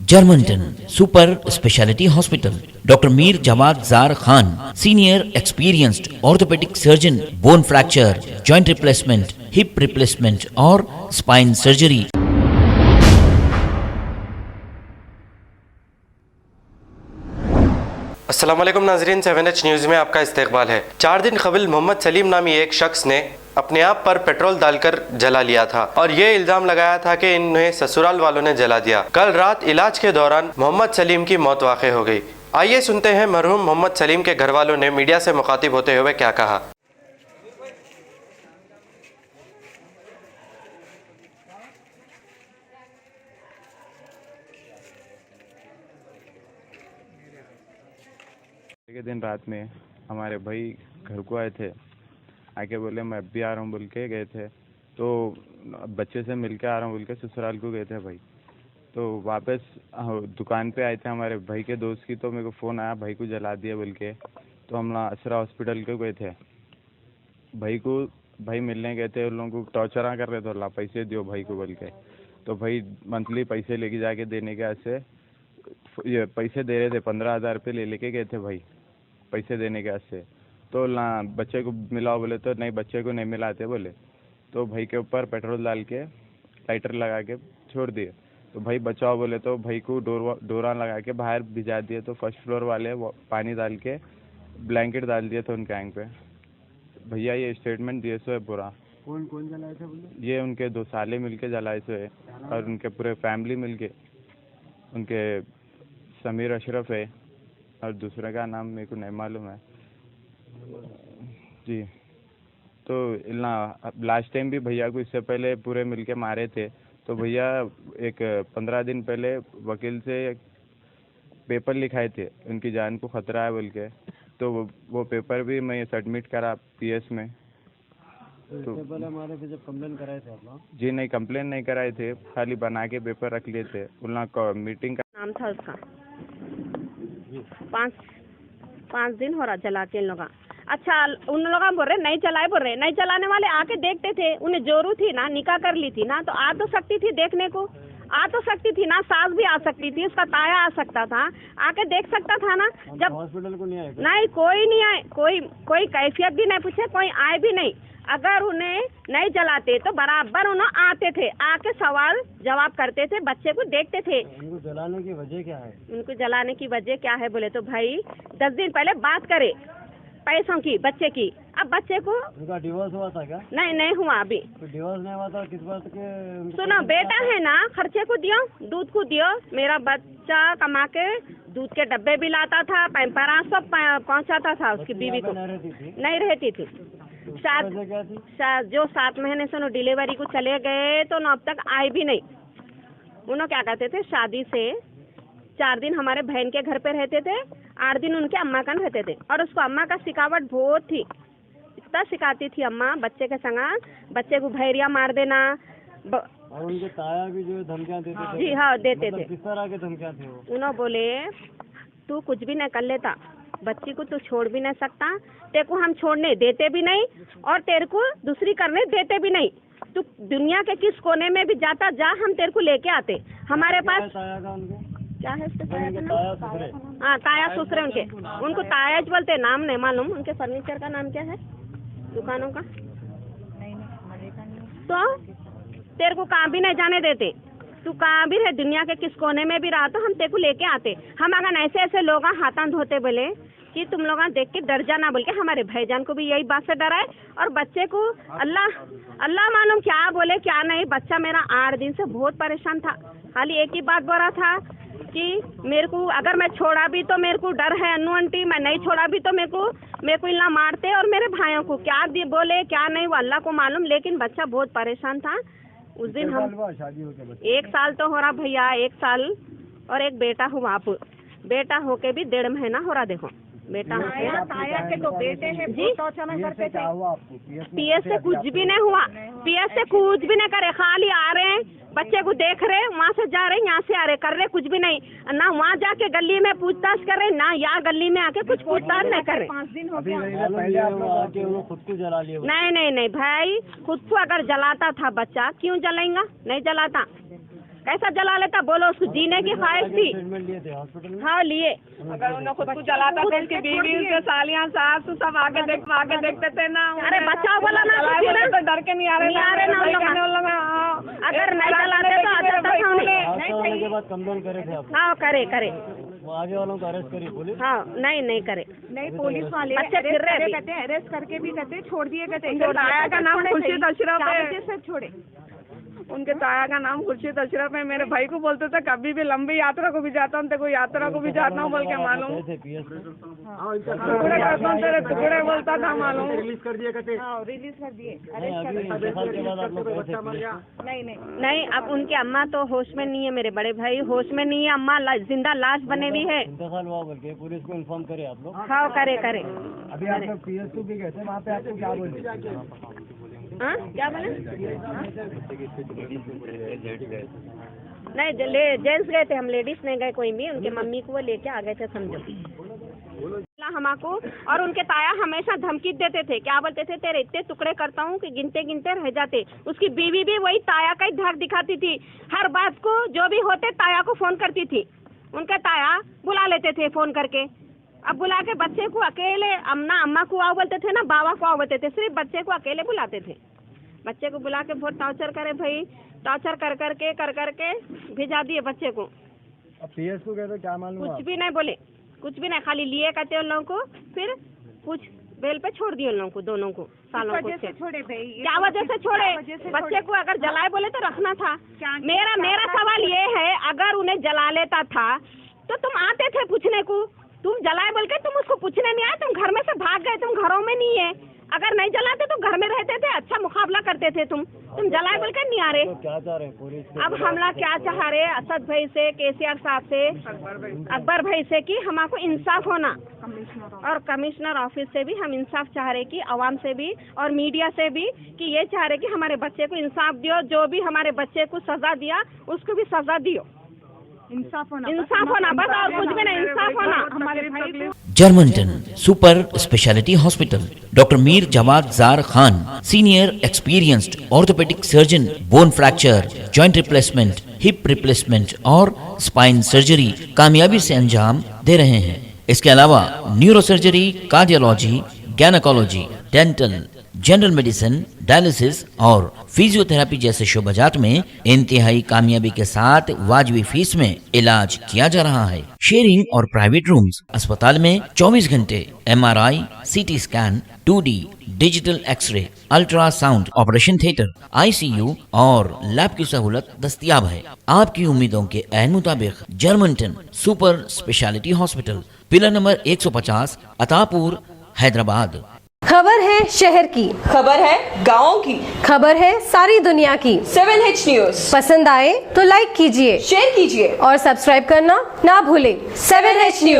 Germantown Super Speciality Hospital. Dr. Mir Jawad Zar Khan, senior experienced orthopedic surgeon, bone fracture, joint replacement, hip replacement और spine surgery. अस्सलाम वालेकुम नाज़रीन, 7H news में आपका इस्तकबाल है। 4 दिन कबल मोहम्मद सलीम नामी एक शख्स ने अपने आप पर पेट्रोल डालकर जला लिया था और ये इल्ज़ाम लगाया था कि इन्हें ससुराल वालों ने जला दिया। कल रात इलाज के दौरान मोहम्मद सलीम की मौत वाक़ई हो गई। आइए सुनते हैं मरहूम मोहम्मद सलीम के घर वालों ने मीडिया से मुखातिब होते हुए क्या कहा। के दिन रात में हमारे भाई घर को आए थे, आके बोले मैं अब भी आ रहा हूँ बोल के गए थे। तो बच्चे से मिल के आ रहा हूँ बोल के ससुराल को गए थे भाई। तो वापस दुकान पे आए थे हमारे भाई के दोस्त की, तो मेरे को फ़ोन आया भाई को जला दिया बोल के। तो हम लोग असरा हॉस्पिटल को गए थे, भाई मिलने गए थे। उन लोगों को टॉर्चर कर रहे थे, अल्लाह पैसे दियो भाई को बोल के। तो भाई मंथली पैसे लेके जाके देने के ऐसे ये पैसे दे रहे थे, 15,000 रुपये लेके गए थे भाई पैसे देने के ऐसे। तो ना बच्चे को मिलाओ बोले तो नहीं, बच्चे को नहीं मिलाते बोले। तो भाई के ऊपर पेट्रोल डाल के लाइटर लगा के छोड़ दिए। तो भाई बचाओ बोले तो भाई को डोरा लगा के बाहर भिजा दिए। तो फर्स्ट फ्लोर वाले पानी डाल के ब्लैंकेट डाल दिए थे उनके आंख पे। भैया ये स्टेटमेंट दिए सो है पूरा। कौन कौन जलाए थे बोले? ये उनके 2 साले मिल के जलाए सो है और उनके पूरे फैमिली मिल के। उनके समीर अशरफ है और दूसरे का नाम मेरे को नहीं मालूम है जी। तो लास्ट टाइम भी भैया को इससे पहले पूरे मिलके मारे थे। तो भैया एक 15 दिन पहले वकील से पेपर लिखाए थे उनकी जान को खतरा है बोल के। तो वो पेपर भी मैं सबमिट करा पीएस में। तो पहले हमारे पे जब कंप्लेन कराए थे आप लोग? जी नहीं, कंप्लेन नहीं कराए थे, खाली बना के पेपर रख लिए थे। उन लोग मीटिंग का नाम था उसका। 5 दिन हो रहा जला के इन लोग। अच्छा, उन लोग बोल रहे नहीं चलाए, बोल रहे नहीं चलाने वाले आके देखते थे। उन्हें जोरू थी ना, निकाह कर ली थी ना, तो आ तो सकती थी देखने को, आ तो सकती थी ना, सास भी आ सकती थी, उसका ताया आ सकता था, आके देख सकता था ना। जब हॉस्पिटल को नहीं आए? नहीं, कोई नहीं आए, कोई कैफियत भी नहीं पूछे, कोई आए भी नहीं। अगर उन्हें नहीं जलाते तो बराबर उन्हें आते थे, आके सवाल जवाब करते थे, बच्चे को देखते थे। उनको जलाने की वजह क्या है? उनको जलाने की वजह क्या है बोले तो भाई 10 दिन पहले बात करे पैसों की, बच्चे की। अब बच्चे को उनका डिवोर्स हुआ था क्या? नहीं हुआ अभी। तो डिवोर्स नहीं हुआ था, किस बात के? सुनो, बेटा है ना, खर्चे को दियो, दूध को दियो। मेरा बच्चा कमा के दूध के डब्बे भी लाता था, पैम्परा सब पहुंचाता था उसकी बीवी को। नहीं रहती थी। शायद जो 7 महीने से उन्होंने डिलीवरी को चले गए तो अब तक आए भी नहीं। उन्होंने क्या कहते थे, शादी से 4 दिन हमारे बहन के घर पे रहते थे, 8 दिन उनके अम्मा का रहते थे। और उसको अम्मा का सिखावट बहुत थी, इतना सिखाती थी अम्मा बच्चे के संग, बच्चे को भैरिया मार देना। और उनके ताया भी जो धमकियां देते थे? जी हाँ, देते थे। किस तरह की धमकियां थी वो? उन्होंने बोले तू कुछ भी नहीं कर लेता, बच्ची को तू छोड़ भी नहीं सकता, तेरे को हम छोड़ने देते भी नहीं और तेरे को दूसरी करने देते भी नहीं। तू दुनिया के किस कोने में भी जाता जा, हम तेरे को लेके आते। हमारे पास ताया का उनके क्या है उसके ताया का नाम? ताया ससुरे? हाँ, ताया ससुरे उनको तायाज बोलते, नाम नहीं मालूम। उनके फर्नीचर का नाम क्या है, दुकानों का? तो तेरे को कहाँ भी नहीं जाने देते, तू कहाँ भी रहे, दुनिया के किस कोने में भी रहा तो हम तेरे को लेके आते। हम अगर ऐसे लोग हाथां धोते बोले कि तुम लोग देख के डर जाना बोल के, हमारे भाईजान को भी यही बात से डराए और बच्चे को अल्लाह मालूम क्या बोले क्या नहीं। बच्चा मेरा 8 दिन से बहुत परेशान था, खाली एक ही बात बोल रहा था कि मेरे को अगर मैं छोड़ा भी तो मेरे को डर है अन्नू आंटी, मैं नहीं छोड़ा भी तो मेरे को इल्ला मारते और मेरे भाइयों को क्या बोले क्या नहीं वो अल्लाह को मालूम। लेकिन बच्चा बहुत परेशान था उस दिन। हम शादी होके 1 साल तो हो रहा भैया, 1 साल और एक बेटा हुआ। आप बेटा होके भी 1.5 महीना हो रहा। देखो बेटा ताया के तो बेटे हैं जी। करते थे। पीएस से कुछ भी नहीं हुआ, पीएस से कुछ भी नहीं करे, खाली आ रहे हैं बच्चे को देख रहे, वहाँ से जा रहे, यहाँ से आ रहे, कर रहे कुछ भी नहीं ना। वहाँ जाके गली में पूछताछ कर रहे ना, यहाँ गली में आके कुछ पूछताछ नहीं कर रहे। 5 दिन हो अभी गया। पहले आप लोग खुद को जला लिए? नहीं भाई, खुद को अगर जलाता था बच्चा क्यों जलाएगा, नहीं जलाता। कैसा जला लेता बोलो, उसको जीने की ख्वाहिश थी। ट्रीटमेंट लिए थे हॉस्पिटल में। हाँ लिए। अगर उन्हें खुद को जलाता तो उसकी बीवी, उसके सालियां, सास सब आगे देखते थे ना। अरे बचाओ बोला ना, तो डर के नहीं आ रहे ना उन लोग। अगर नहीं जलाते तो आ जाता था उन्हें। हादसा होने के बाद कंप्लेन करे थे आप? हाँ करे। वो आगे वालों को अरेस्ट करी पुलिस? हाँ नहीं करे। नहीं, पुलिस वाले बच्चे फिर रहे थे। कहते अरेस्ट करके भी कहते छोड़ दिए कहते। ताया का नाम खुर्शीद अशरफ है। से छोड़े उनके ताया का नाम खुर्शीद अशरफ है। मेरे भाई को बोलते थे कभी भी लंबी यात्रा को भी जाता हूँ, तेरे को यात्रा को भी जाता हूँ बोल के मालूम। टुकड़े करता हूँ तेरे टुकड़े बोलता था मालूम। रिलीज कर दिए कहते? रिलीज कर दिए। इंतकाल के बाद आप लोग गए थे? नहीं, अब उनकी अम्मा तो होश में नहीं है, मेरे बड़े भाई होश में नहीं है, अम्मा जिंदा लाश बने हुई है। इंतकाल हुआ बोल के पुलिस को इन्फॉर्म करे आप लोग? हाँ करे। अभी आप लोग PSU भी गए थे, वहाँ पे आपको क्या बोले? हाँ क्या बोले? नहीं जेंट्स गए थे हम, लेडीज नहीं गए कोई भी। उनके मम्मी को वो लेके आ गए थे समझो हमको। और उनके ताया हमेशा धमकी देते थे, क्या बोलते थे, तेरे इतने टुकड़े करता हूँ कि गिनते गिनते रह जाते। उसकी बीवी भी वही ताया का ही धाक दिखाती थी, हर बात को जो भी होते ताया को फोन करती थी। उनका ताया बुला लेते थे फोन करके। अब बुला के बच्चे को अकेले अम्मा को आओ बोलते थे ना, बाबा को आओ बोलते थे, सिर्फ बच्चे को अकेले बुलाते थे। बच्चे को बुला के बहुत टॉर्चर करे भाई, टॉर्चर कर करके भिजा दिए बच्चे को। अब PSU गए तो क्या मालूम? कुछ भी नहीं बोले, कुछ भी नहीं, खाली लिए कहते उन लोगों को, फिर कुछ बेल पे छोड़ दिए उन लोगों को, दोनों को, सालों को। छोड़े भाई, क्या वजह से छोड़े? बच्चे को अगर जलाए बोले तो रखना था। मेरा सवाल ये है, अगर उन्हें जला लेता था तो तुम आते थे पूछने को। तुम जलाए बोल के तुम उसको पूछने नहीं आए, तुम घर में से भाग गए, तुम घरों में नहीं है। अगर नहीं जलाते तो घर में रहते थे, अच्छा मुकाबला करते थे। तुम जलाए बोल कर नहीं आ रहे। तो क्या चाह रहे हैं पुलिस? अब हमला क्या चाह रहे, असद भाई से, केसीआर साहब से, अकबर भाई से कि हमको इंसाफ होना, और कमिश्नर ऑफिस से भी हम इंसाफ चाह रहे कि आवाम से भी और मीडिया से भी, कि ये चाह रहे कि हमारे बच्चे को इंसाफ दियो, जो भी हमारे बच्चे को सजा दिया उसको भी सजा दियो। इंसाफ होना बस, और कुछ भी नहीं, इंसाफ होना हमारे भाई को। जर्मनटन super speciality hospital, doctor Mir Jamat Zar Khan, senior experienced orthopaedic surgeon, bone fracture, joint replacement, hip replacement और स्पाइन सर्जरी कामयाबी से अंजाम दे रहे हैं। इसके अलावा neurosurgery, cardiology, gynaecology, dental, general medicine, dialysis और फिजियोथेरेपी जैसे शोबाजात में इंतहाई कामयाबी के साथ वाजबी फीस में इलाज किया जा रहा है। शेयरिंग और प्राइवेट रूम्स, अस्पताल में 24 घंटे MRI, CT scan, 2D digital x ray, ultrasound, operation theatre, ICU और लैब की सहूलत दस्तयाब है। आपकी उम्मीदों के ऐन मुताबिक Germanten super speciality hospital, pillar number 150, Attapur, Hyderabad. खबर है शहर की, खबर है गाँव की, खबर है सारी दुनिया की। 7H न्यूज पसंद आए तो लाइक कीजिए, शेयर कीजिए और सब्सक्राइब करना ना भूलें। 7H news.